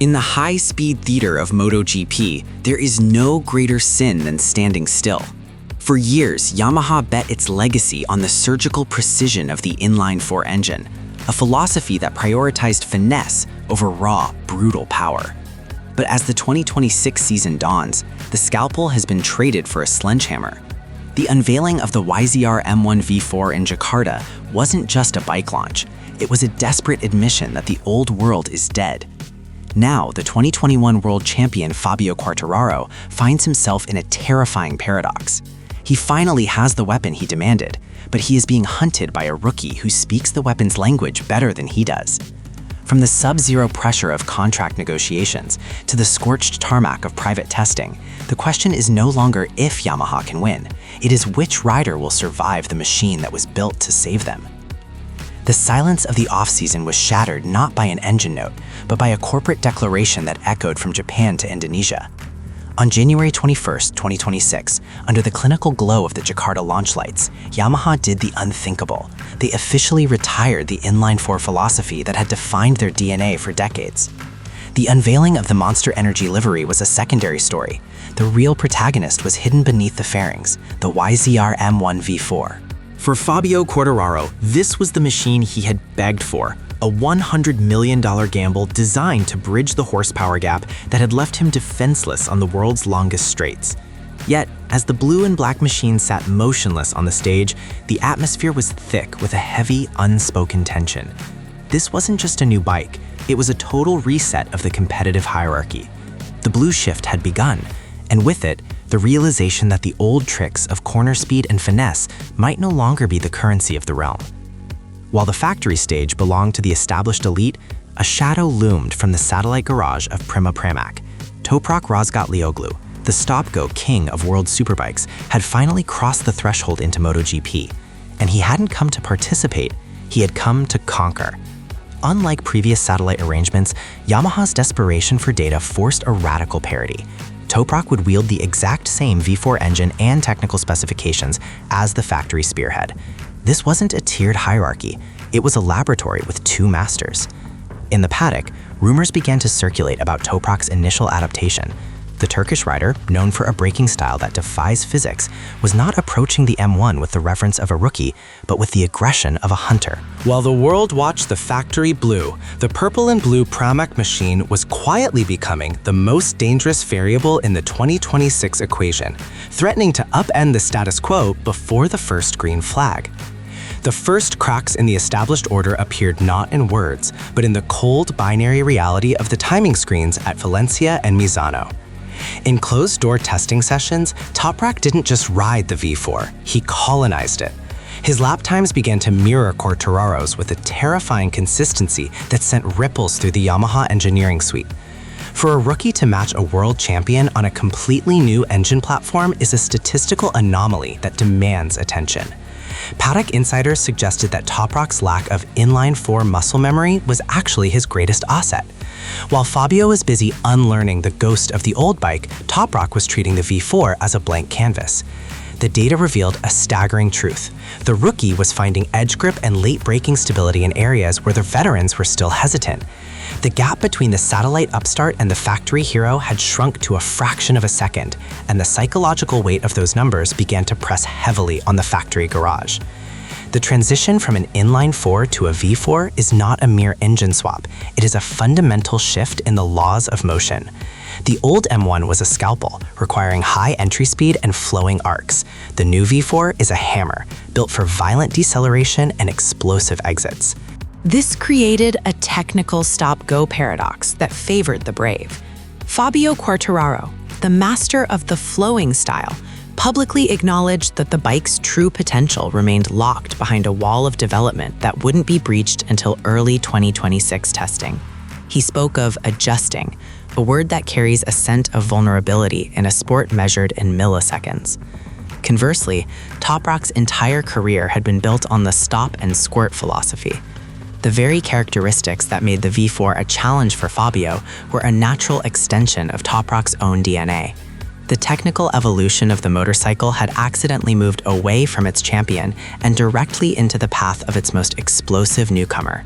In the high-speed theater of MotoGP, there is no greater sin than standing still. For years, Yamaha bet its legacy on the surgical precision of the inline-4 engine, a philosophy that prioritized finesse over raw, brutal power. But as the 2026 season dawns, the scalpel has been traded for a sledgehammer. The unveiling of the YZR-M1 V4 in Jakarta wasn't just a bike launch, it was a desperate admission that the old world is dead. Now, the 2021 world champion Fabio Quartararo finds himself in a terrifying paradox. He finally has the weapon he demanded, but he is being hunted by a rookie who speaks the weapon's language better than he does. From the sub-zero pressure of contract negotiations to the scorched tarmac of private testing, the question is no longer if Yamaha can win. It is which rider will survive the machine that was built to save them. The silence of the off-season was shattered not by an engine note, but by a corporate declaration that echoed from Japan to Indonesia. On January 21, 2026, under the clinical glow of the Jakarta launch lights, Yamaha did the unthinkable. They officially retired the inline-4 philosophy that had defined their DNA for decades. The unveiling of the Monster Energy livery was a secondary story. The real protagonist was hidden beneath the fairings, the YZR-M1 V4. For Fabio Quartararo, this was the machine he had begged for, a $100 million gamble designed to bridge the horsepower gap that had left him defenseless on the world's longest straights. Yet, as the blue and black machine sat motionless on the stage, the atmosphere was thick with a heavy, unspoken tension. This wasn't just a new bike, it was a total reset of the competitive hierarchy. The blue shift had begun, and with it, the realization that the old tricks of corner speed and finesse might no longer be the currency of the realm. While the factory stage belonged to the established elite, a shadow loomed from the satellite garage of Prima Pramac. Toprak Razgatlioglu, the stop-go king of world superbikes, had finally crossed the threshold into MotoGP, and he hadn't come to participate, he had come to conquer. Unlike previous satellite arrangements, Yamaha's desperation for data forced a radical parity. Toprak would wield the exact same V4 engine and technical specifications as the factory spearhead. This wasn't a tiered hierarchy, it was a laboratory with two masters. In the paddock, rumors began to circulate about Toprak's initial adaptation. The Turkish rider, known for a braking style that defies physics, was not approaching the M1 with the reverence of a rookie, but with the aggression of a hunter. While the world watched the factory blue, the purple and blue Pramac machine was quietly becoming the most dangerous variable in the 2026 equation, threatening to upend the status quo before the first green flag. The first cracks in the established order appeared not in words, but in the cold binary reality of the timing screens at Valencia and Misano. In closed-door testing sessions, Toprak didn't just ride the V4, he colonized it. His lap times began to mirror Quartararo's with a terrifying consistency that sent ripples through the Yamaha engineering suite. For a rookie to match a world champion on a completely new engine platform is a statistical anomaly that demands attention. Paddock insiders suggested that Toprak's lack of inline-4 muscle memory was actually his greatest asset. While Fabio was busy unlearning the ghost of the old bike, Toprak was treating the V4 as a blank canvas. The data revealed a staggering truth. The rookie was finding edge grip and late braking stability in areas where the veterans were still hesitant. The gap between the satellite upstart and the factory hero had shrunk to a fraction of a second, and the psychological weight of those numbers began to press heavily on the factory garage. The transition from an inline-4 to a V4 is not a mere engine swap, it is a fundamental shift in the laws of motion. The old M1 was a scalpel, requiring high entry speed and flowing arcs. The new V4 is a hammer, built for violent deceleration and explosive exits. This created a technical stop-go paradox that favored the brave. Fabio Quartararo, the master of the flowing style, publicly acknowledged that the bike's true potential remained locked behind a wall of development that wouldn't be breached until early 2026 testing. He spoke of adjusting, a word that carries a scent of vulnerability in a sport measured in milliseconds. Conversely, Toprak's entire career had been built on the stop and squirt philosophy. The very characteristics that made the V4 a challenge for Fabio were a natural extension of Toprak's own DNA. The technical evolution of the motorcycle had accidentally moved away from its champion and directly into the path of its most explosive newcomer.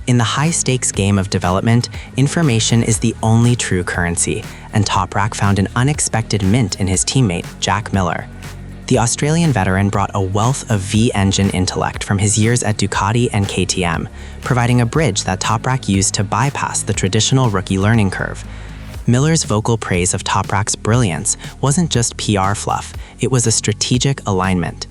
In the high-stakes game of development, information is the only true currency, and Toprak found an unexpected mint in his teammate, Jack Miller. The Australian veteran brought a wealth of V-engine intellect from his years at Ducati and KTM, providing a bridge that Toprak used to bypass the traditional rookie learning curve. Miller's vocal praise of Toprak's brilliance wasn't just PR fluff, it was a strategic alignment.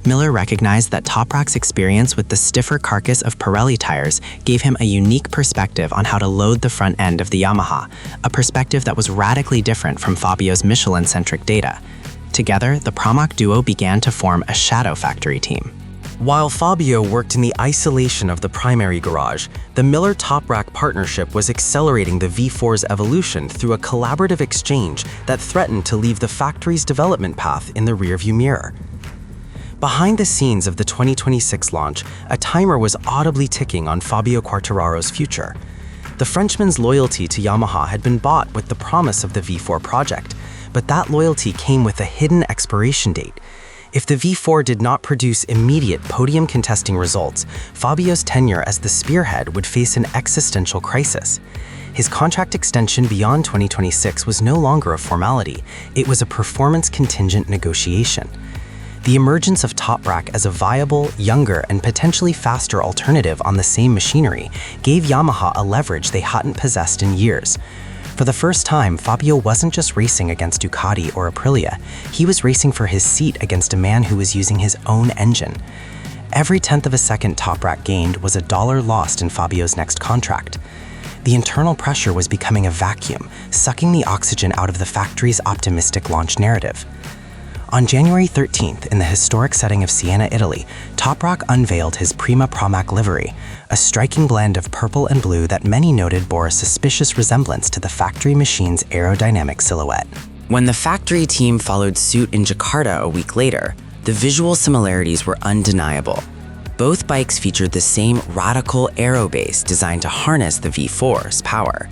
Miller recognized that Toprak's experience with the stiffer carcass of Pirelli tires gave him a unique perspective on how to load the front end of the Yamaha, a perspective that was radically different from Fabio's Michelin-centric data. Together, the Pramac duo began to form a shadow factory team. While Fabio worked in the isolation of the primary garage, the Miller-Toprak partnership was accelerating the V4's evolution through a collaborative exchange that threatened to leave the factory's development path in the rearview mirror. Behind the scenes of the 2026 launch, a timer was audibly ticking on Fabio Quartararo's future. The Frenchman's loyalty to Yamaha had been bought with the promise of the V4 project, but that loyalty came with a hidden expiration date. If the V4 did not produce immediate podium-contesting results, Fabio's tenure as the spearhead would face an existential crisis. His contract extension beyond 2026 was no longer a formality, it was a performance-contingent negotiation. The emergence of Toprak as a viable, younger, and potentially faster alternative on the same machinery gave Yamaha a leverage they hadn't possessed in years. For the first time, Fabio wasn't just racing against Ducati or Aprilia, he was racing for his seat against a man who was using his own engine. Every tenth of a second Toprak gained was $1 lost in Fabio's next contract. The internal pressure was becoming a vacuum, sucking the oxygen out of the factory's optimistic launch narrative. On January 13th, in the historic setting of Siena, Italy, Toprak unveiled his Prima Pramac livery, a striking blend of purple and blue that many noted bore a suspicious resemblance to the factory machine's aerodynamic silhouette. When the factory team followed suit in Jakarta a week later, the visual similarities were undeniable. Both bikes featured the same radical aero base designed to harness the V4's power.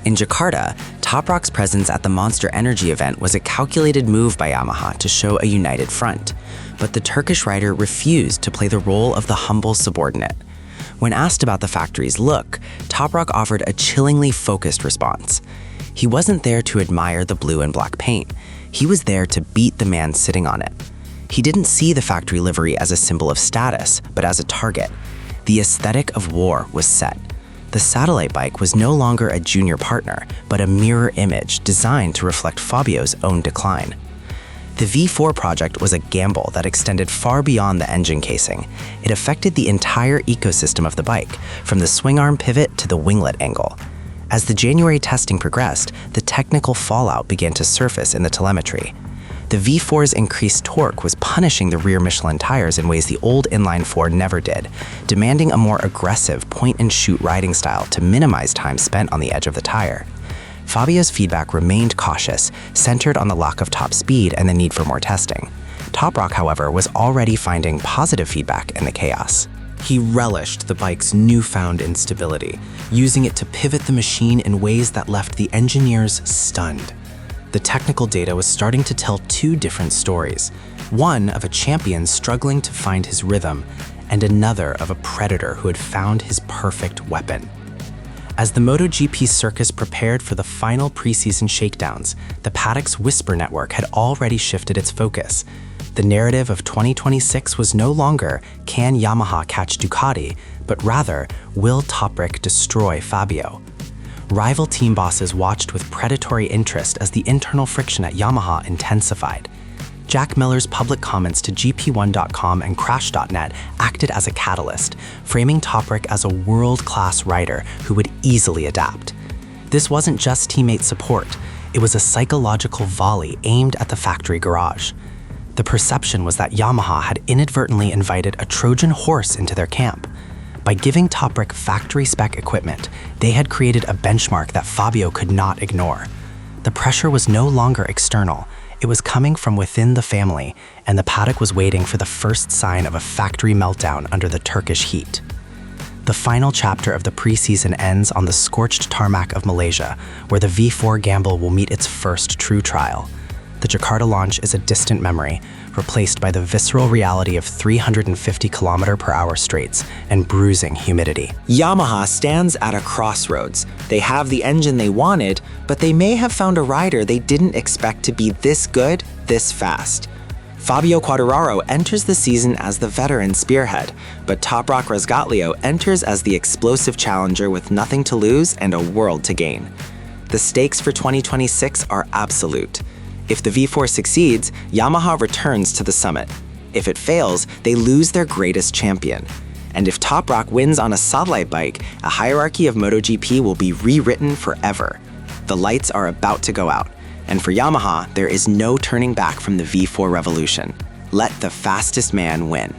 In Jakarta, Toprak's presence at the Monster Energy event was a calculated move by Yamaha to show a united front, but the Turkish rider refused to play the role of the humble subordinate. When asked about the factory's look, Toprak offered a chillingly focused response. He wasn't there to admire the blue and black paint. He was there to beat the man sitting on it. He didn't see the factory livery as a symbol of status, but as a target. The aesthetic of war was set. The satellite bike was no longer a junior partner, but a mirror image designed to reflect Fabio's own decline. The V4 project was a gamble that extended far beyond the engine casing. It affected the entire ecosystem of the bike, from the swing arm pivot to the winglet angle. As the January testing progressed, the technical fallout began to surface in the telemetry. The V4's increased torque was punishing the rear Michelin tires in ways the old inline-4 never did, demanding a more aggressive point-and-shoot riding style to minimize time spent on the edge of the tire. Fabio's feedback remained cautious, centered on the lack of top speed and the need for more testing. Toprak, however, was already finding positive feedback in the chaos. He relished the bike's newfound instability, using it to pivot the machine in ways that left the engineers stunned. The technical data was starting to tell two different stories, one of a champion struggling to find his rhythm, and another of a predator who had found his perfect weapon. As the MotoGP circus prepared for the final preseason shakedowns, the paddock's Whisper network had already shifted its focus. The narrative of 2026 was no longer, can Yamaha catch Ducati, but rather, will Toprak destroy Fabio? Rival team bosses watched with predatory interest as the internal friction at Yamaha intensified. Jack Miller's public comments to GP1.com and Crash.net acted as a catalyst, framing Toprak as a world-class rider who would easily adapt. This wasn't just teammate support, it was a psychological volley aimed at the factory garage. The perception was that Yamaha had inadvertently invited a Trojan horse into their camp. By giving Toprak factory-spec equipment, they had created a benchmark that Fabio could not ignore. The pressure was no longer external, it was coming from within the family, and the paddock was waiting for the first sign of a factory meltdown under the Turkish heat. The final chapter of the preseason ends on the scorched tarmac of Malaysia, where the V4 gamble will meet its first true trial. the Jakarta launch is a distant memory, replaced by the visceral reality of 350 km/h straights and bruising humidity. Yamaha stands at a crossroads. They have the engine they wanted, but they may have found a rider they didn't expect to be this good, this fast. Fabio Quartararo enters the season as the veteran spearhead, but Toprak Razgatlioglu enters as the explosive challenger with nothing to lose and a world to gain. The stakes for 2026 are absolute. If the V4 succeeds, Yamaha returns to the summit. If it fails, they lose their greatest champion. And if Toprak wins on a satellite bike, a hierarchy of MotoGP will be rewritten forever. The lights are about to go out. And for Yamaha, there is no turning back from the V4 revolution. Let the fastest man win.